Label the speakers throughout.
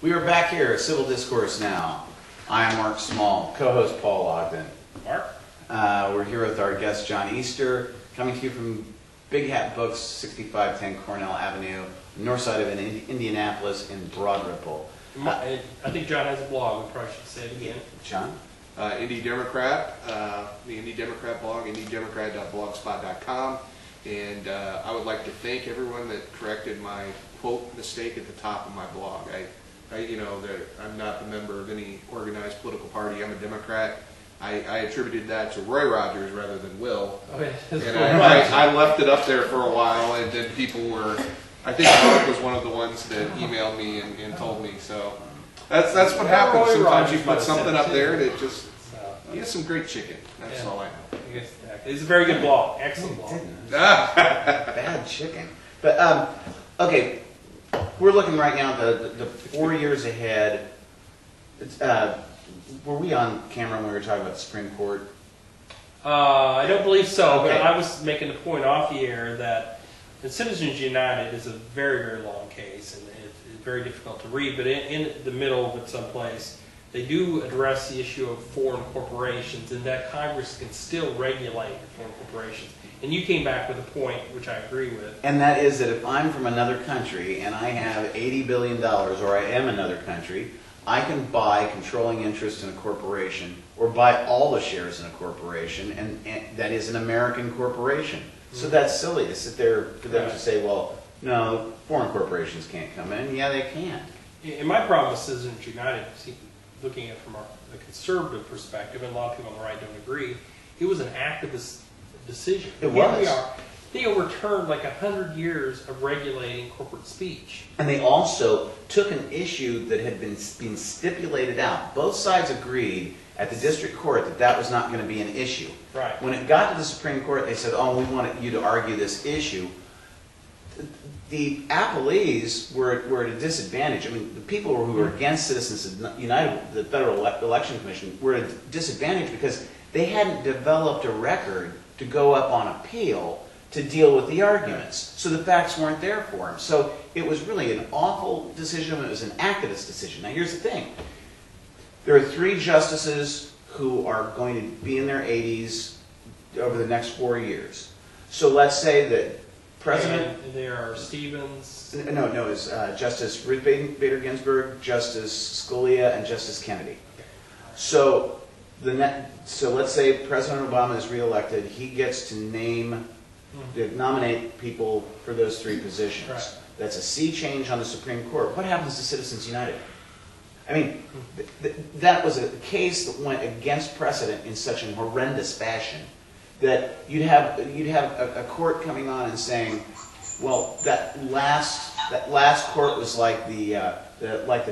Speaker 1: We are back here at Civil Discourse Now. I am Mark Small, co-host Paul Ogden.
Speaker 2: Mark?
Speaker 1: We're here with our guest John Easter, coming to you from Big Hat Books, 6510 Cornell Avenue, north side of Indianapolis in Broad Ripple.
Speaker 2: I think John has a blog. We probably should say it again.
Speaker 1: John?
Speaker 3: Indie Democrat, the Indie Democrat blog, indiedemocrat.blogspot.com. And I would like to thank everyone that corrected my quote mistake at the top of my blog. I'm not a member of any organized political party. I'm a Democrat. I attributed that to Roy Rogers rather than Will.
Speaker 2: Okay.
Speaker 3: And I left it up there for a while, and then people were, I think Mark was one of the ones that emailed me and told me. So that's what happens. Sometimes you put something up there and it just, you get some great chicken. That's all I know.
Speaker 2: It's a very good blog. Excellent blog.
Speaker 1: Bad chicken. But, okay, we're looking right now at the 4 years ahead. Were we on camera when we were talking about the Supreme Court?
Speaker 2: I don't believe so,
Speaker 1: Okay.
Speaker 2: but I was making the point off the air that Citizens United is a very, very long case, and it's very difficult to read, but in the middle of it someplace, they do address the issue of foreign corporations and that Congress can still regulate foreign corporations. And you came back with a point, which I agree with.
Speaker 1: And that is that if I'm from another country and I have $80 billion, or I am another country, I can buy controlling interest in a corporation or buy all the shares in a corporation, and that is an American corporation. So that's silly to sit there for them to say, well, no, foreign corporations can't come in. Yeah, they can.
Speaker 2: And my problem with Citizens United, looking at it from a conservative perspective, and a lot of people on the right don't agree, it was an activist decision.
Speaker 1: It
Speaker 2: Here
Speaker 1: was.
Speaker 2: we are. They overturned like 100 years of regulating corporate speech.
Speaker 1: And they also took an issue that had been stipulated out. Both sides agreed at the district court that that was not going to be an issue.
Speaker 2: Right.
Speaker 1: When it got to the Supreme Court, they said, oh, we want you to argue this issue. The appellees were at a disadvantage. I mean, the people who were against Citizens United, the Federal Election Commission, were at a disadvantage because they hadn't developed a record to go up on appeal to deal with the arguments. So the facts weren't there for them. So it was really an awful decision. It was an activist decision. Now here's the thing. There are 3 justices who are going to be in their 80s over the next 4 years. So let's say that President...
Speaker 2: And there are Stevens...
Speaker 1: No, it's Justice Ruth Bader Ginsburg, Justice Scalia, and Justice Kennedy. So let's say President Obama is reelected. He gets to nominate people for those 3 positions.
Speaker 2: Right.
Speaker 1: That's a sea change on the Supreme Court. What happens to Citizens United? I mean, that was a case that went against precedent in such an horrendous fashion that you'd have a court coming on and saying, well, that last court was like the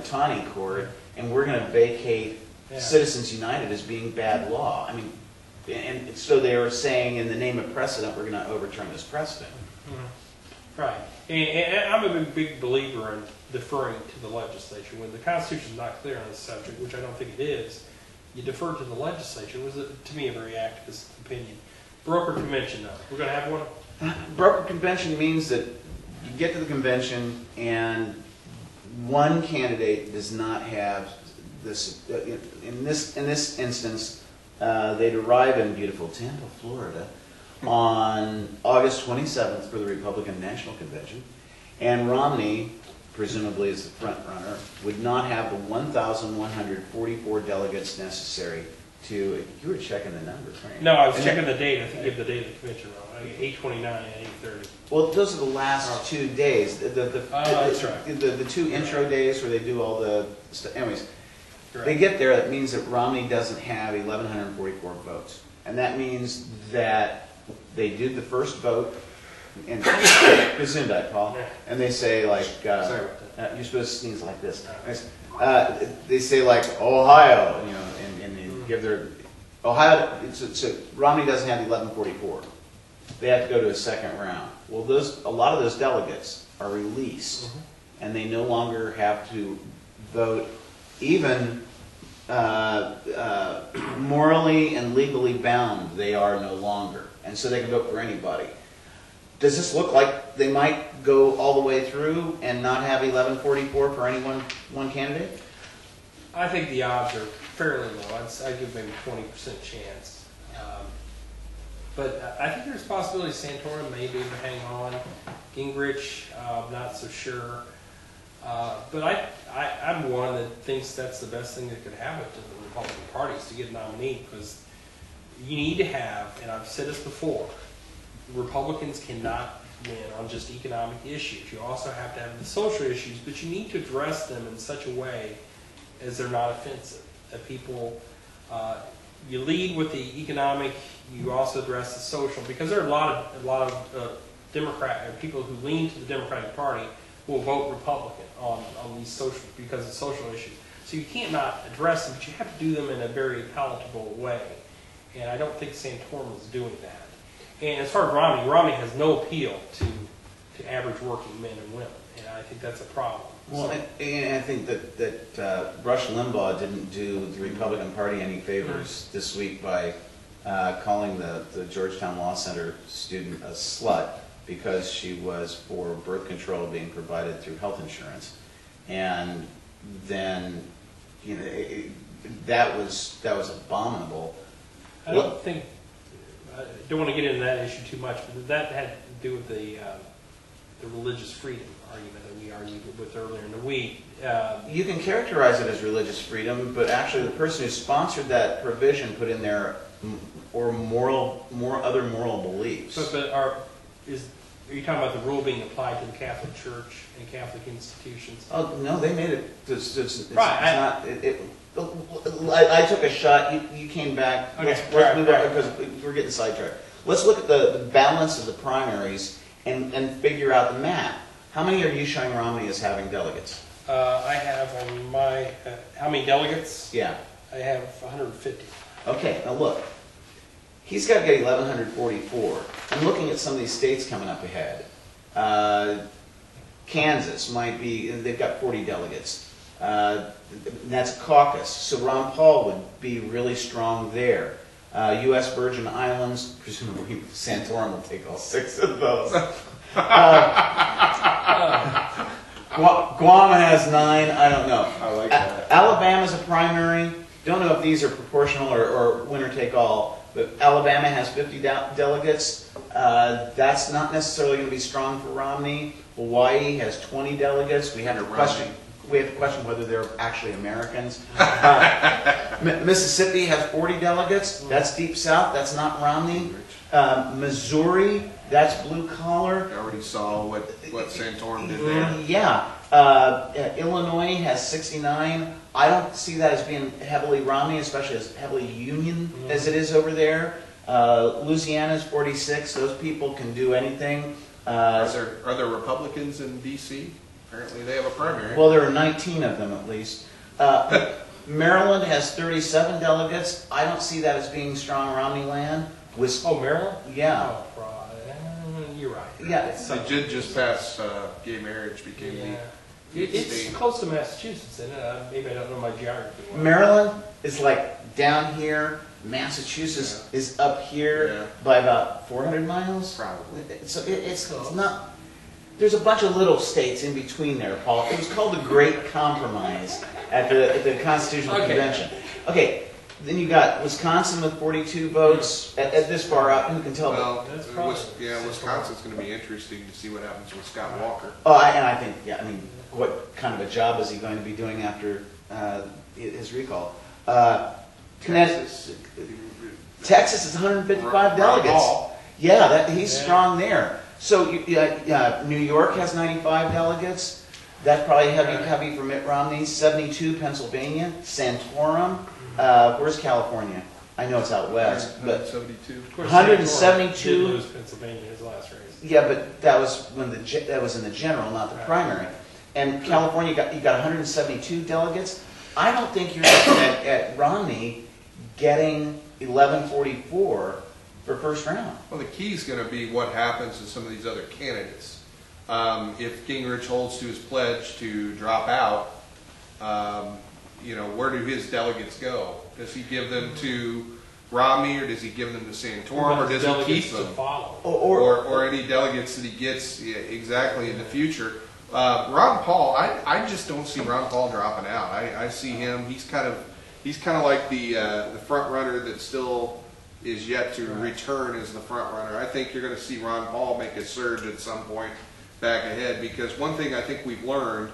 Speaker 1: Taney court, and we're going to vacate Citizens United as being bad law. I mean, and so they were saying, in the name of precedent, we're going to overturn this precedent.
Speaker 2: Mm-hmm. Right. And I'm a big believer in deferring to the legislature. When the Constitution is not clear on this subject, which I don't think it is, you defer to the legislature. It was, to me, a very activist opinion. Broker convention, though. We're going to have one?
Speaker 1: Broker convention means that you get to the convention and one candidate does not have this. In this instance, they'd arrive in beautiful Tampa, Florida, on August 27th for the Republican National Convention, and Romney, presumably as the front runner, would not have the 1,144 delegates necessary to. You were checking the numbers, right?
Speaker 2: No, I was checking the date. I think you have the date of the convention wrong. 8:29 and 8:30.
Speaker 1: Well, those are the last 2 days.
Speaker 2: That's right.
Speaker 1: The 2 intro days where they do all the stuff. Anyways,
Speaker 2: Correct.
Speaker 1: they get there. That means that Romney doesn't have 1,144 votes, and that means that they do the first vote. And Gesundheit, Paul. And they say like,
Speaker 2: Sorry about that.
Speaker 1: you're supposed to sneeze like this. They say like Ohio, and they give their Ohio. So Romney doesn't have 1144. They have to go to a second round. Well, a lot of those delegates are released, and they no longer have to vote, even morally and legally bound. They are no longer, and so they can vote for anybody. does this look like they might go all the way through and not have 1144 for any one candidate?
Speaker 2: I think the odds are fairly low. I'd give maybe 20% chance. But I think there's a possibility Santorum may be able to hang on. Gingrich, not so sure. But I'm one that thinks that's the best thing that could happen to the Republican Party is to get a nominee, because you need to have, and I've said this before, Republicans cannot win on just economic issues. You also have to have the social issues, but you need to address them in such a way as they're not offensive. That people, you lead with the economic, you also address the social, because there are a lot of Democrat people who lean to the Democratic Party will vote Republican on these social, because of social issues. So you can't not address them, but you have to do them in a very palatable way. And I don't think Santorum is doing that. And as far as Romney has no appeal to average working men and women, and I think that's a problem.
Speaker 1: Well, and I think that Rush Limbaugh didn't do the Republican Party any favors this week by calling the Georgetown Law Center student a slut because she was for birth control being provided through health insurance, and then that was abominable.
Speaker 2: I don't think. I don't want to get into that issue too much, but that had to do with the religious freedom argument that we argued with earlier in the week.
Speaker 1: You can characterize it as religious freedom, but actually the person who sponsored that provision put in there or other moral beliefs.
Speaker 2: But are you talking about the rule being applied to the Catholic Church and Catholic institutions?
Speaker 1: Oh no, they made it. It's
Speaker 2: right.
Speaker 1: I took a shot. You came back.
Speaker 2: Okay.
Speaker 1: Let's move on because we're getting sidetracked. Let's look at the balance of the primaries and figure out the math. How many are you showing Romney as having delegates?
Speaker 2: I have on my how many delegates?
Speaker 1: Yeah.
Speaker 2: I have 150.
Speaker 1: Okay. Now look. He's got to get 1,144. I'm looking at some of these states coming up ahead. Kansas might be, they've got 40 delegates. That's a caucus, so Ron Paul would be really strong there. U.S. Virgin Islands, presumably Santorum will take all 6 of those. Guam has 9, I don't know.
Speaker 3: I like that.
Speaker 1: Alabama's a primary. Don't know if these are proportional or winner take all. But Alabama has 50 delegates. That's not necessarily going to be strong for Romney. Hawaii has 20 delegates. We have to question whether they're actually Americans. Mississippi has 40 delegates. That's deep south. That's not Romney. Missouri, that's blue collar.
Speaker 3: I already saw what Santorum did there.
Speaker 1: Yeah. Illinois has 69. I don't see that as being heavily Romney, especially as heavily Union as it is over there. Louisiana's 46. Those people can do anything.
Speaker 3: Are there Republicans in D.C.? Apparently they have a primary.
Speaker 1: Well, there are 19 of them at least. Maryland has 37 delegates. I don't see that as being strong Romney land.
Speaker 2: Maryland?
Speaker 1: Yeah.
Speaker 2: Oh, you're right.
Speaker 1: Yeah.
Speaker 3: It did just pass gay marriage became
Speaker 2: It's close to Massachusetts, isn't it? Maybe I don't know my geography well.
Speaker 1: Maryland is like down here. Massachusetts is up here by about 400 miles.
Speaker 3: Probably.
Speaker 1: So it's not. There's a bunch of little states in between there, Paul. It was called the Great Compromise at the Constitutional Convention. Okay. Then you got Wisconsin with 42 votes at this far out. Who can tell?
Speaker 3: Well, Wisconsin's going to be interesting to see what happens with Scott Walker.
Speaker 1: Oh, and I think, what kind of a job is he going to be doing after his recall? Texas is 155 delegates. Yeah, he's strong there. So New York has 95 delegates. That's probably heavy for Mitt Romney. 72 Pennsylvania. Santorum. Where's California? I know it's out west, but
Speaker 3: 172.
Speaker 1: 172.
Speaker 2: Did lose Pennsylvania his last race.
Speaker 1: Yeah, but that was that was in the general, not the primary. And California you got 172 delegates. I don't think you're looking at Romney getting 1144 for first round.
Speaker 3: Well, the key is going to be what happens to some of these other candidates. If Gingrich holds to his pledge to drop out, where do his delegates go? Does he give them to Romney, or does he give them to Santorum, or does he keep them? Or any delegates that he gets exactly in the future. Ron Paul, I just don't see Ron Paul dropping out. I see him. He's kind of like the front runner that still is yet to return as the front runner. I think you're going to see Ron Paul make a surge at some point back ahead, because one thing I think we've learned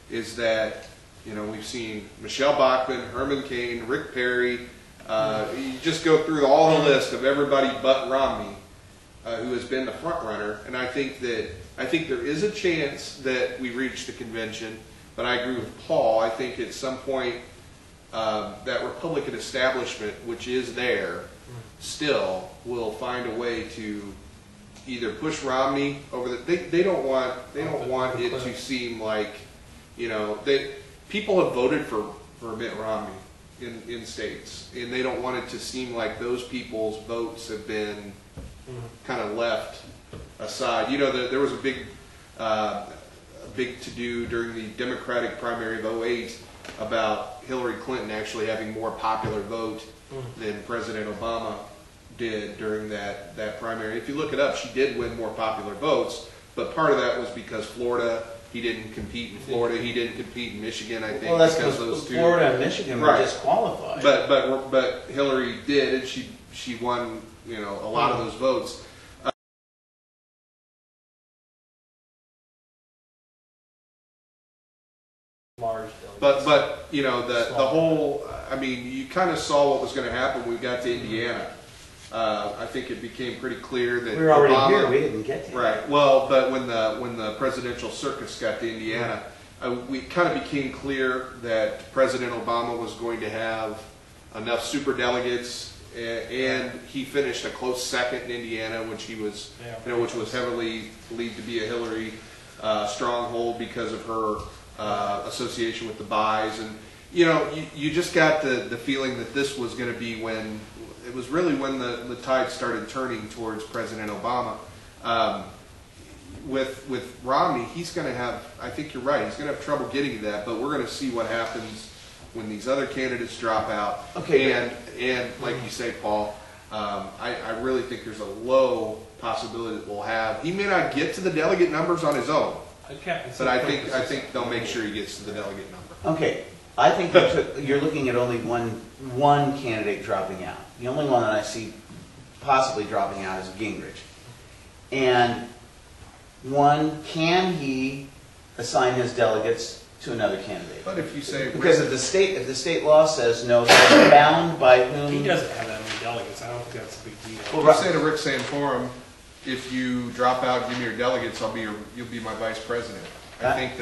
Speaker 3: is that we've seen Michelle Bachmann, Herman Cain, Rick Perry. You just go through all the list of everybody but Romney who has been the front runner, and I think there is a chance that we reach the convention. But I agree with Paul. I think at some point that Republican establishment, which is there, still will find a way to either push Romney over the. They don't want it to seem like people have voted for Mitt Romney in states, and they don't want it to seem like those people's votes have been kind of left aside. There was a big to-do during the Democratic primary of 2008 about Hillary Clinton actually having more popular vote than President Obama did during that primary. If you look it up, she did win more popular votes, but part of that was because Florida. He didn't compete in Florida. He didn't compete in Michigan. I think
Speaker 1: well, that's
Speaker 3: because those two.
Speaker 1: Florida and Michigan were disqualified.
Speaker 3: But Hillary did, and she won a lot of those votes.
Speaker 2: Large.
Speaker 3: But the whole. I mean, you kind of saw what was going to happen when we got to Indiana. I think it became pretty clear that
Speaker 1: we were already
Speaker 3: Obama,
Speaker 1: here. We didn't get to
Speaker 3: right. Well, but when the presidential circus got to Indiana, we kind of became clear that President Obama was going to have enough superdelegates, and he finished a close second in Indiana, which which was heavily believed to be a Hillary stronghold because of her association with the buys, and you just got the feeling that this was going to be when. It was really when the tide started turning towards President Obama. With Romney, he's going to have, I think you're right, he's going to have trouble getting to that, but we're going to see what happens when these other candidates drop out.
Speaker 1: Okay.
Speaker 3: And like you say, Paul, I really think there's a low possibility that we'll have. He may not get to the delegate numbers on his own, but I think they'll make sure he gets to the delegate number.
Speaker 1: Okay. I think you're looking at only one candidate dropping out. The only one that I see possibly dropping out is Gingrich. And can he assign his delegates to another candidate?
Speaker 3: But if you say
Speaker 1: because if the state law says no, they're bound by whom.
Speaker 2: He doesn't have that many delegates. I don't think that's a big deal.
Speaker 3: Well, if you say to Rick Santorum, if you drop out, give me your delegates, you'll be my vice president. I think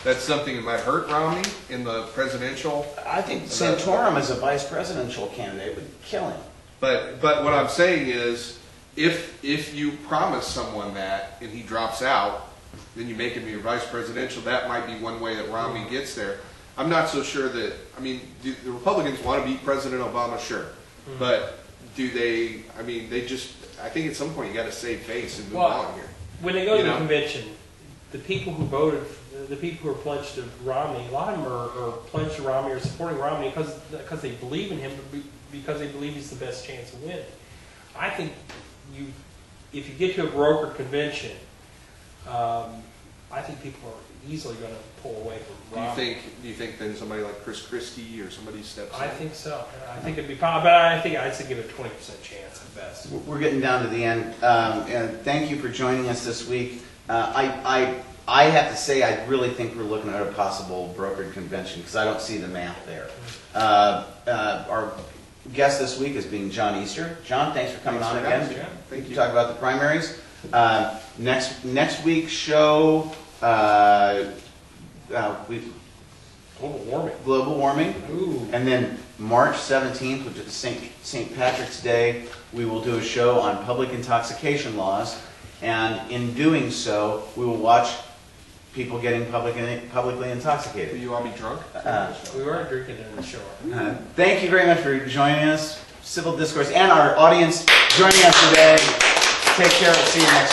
Speaker 3: that's something that might hurt Romney in the presidential.
Speaker 1: I think Santorum as a vice presidential candidate would kill him.
Speaker 3: But what I'm saying is, if you promise someone that and he drops out, then you make him your vice presidential. That might be one way that Romney gets there. I'm not so sure that. I mean, do the Republicans want to beat President Obama? Sure, but do they? I mean, they just. I think at some point you got to save face and move on here.
Speaker 2: When they go to the convention, the people who voted. The people who are pledged to Romney, a lot of them are pledged to Romney or supporting Romney because they believe in him, because they believe he's the best chance of winning. I think if you get to a brokered convention, I think people are easily going to pull away from Romney.
Speaker 3: Do you think then somebody like Chris Christie or somebody steps in?
Speaker 2: I think so. I think it'd be possible, but I think I'd say give it a 20% chance at best.
Speaker 1: We're getting down to the end, and thank you for joining us this week. I have to say, I really think we're looking at a possible brokered convention because I don't see the math there. Our guest this week is being John Easter. John, thanks for coming on again.
Speaker 3: Thank you.
Speaker 1: Talk about the primaries. Next week's show, global warming.
Speaker 2: Ooh.
Speaker 1: And then March 17th, which is St. Patrick's Day, we will do a show on public intoxication laws. And in doing so, we will watch people getting publicly intoxicated.
Speaker 3: Will you all be drunk?
Speaker 2: We weren't drinking in the show.
Speaker 1: Thank you very much for joining us, Civil Discourse, and our audience joining us today. Take care. We'll see you next week.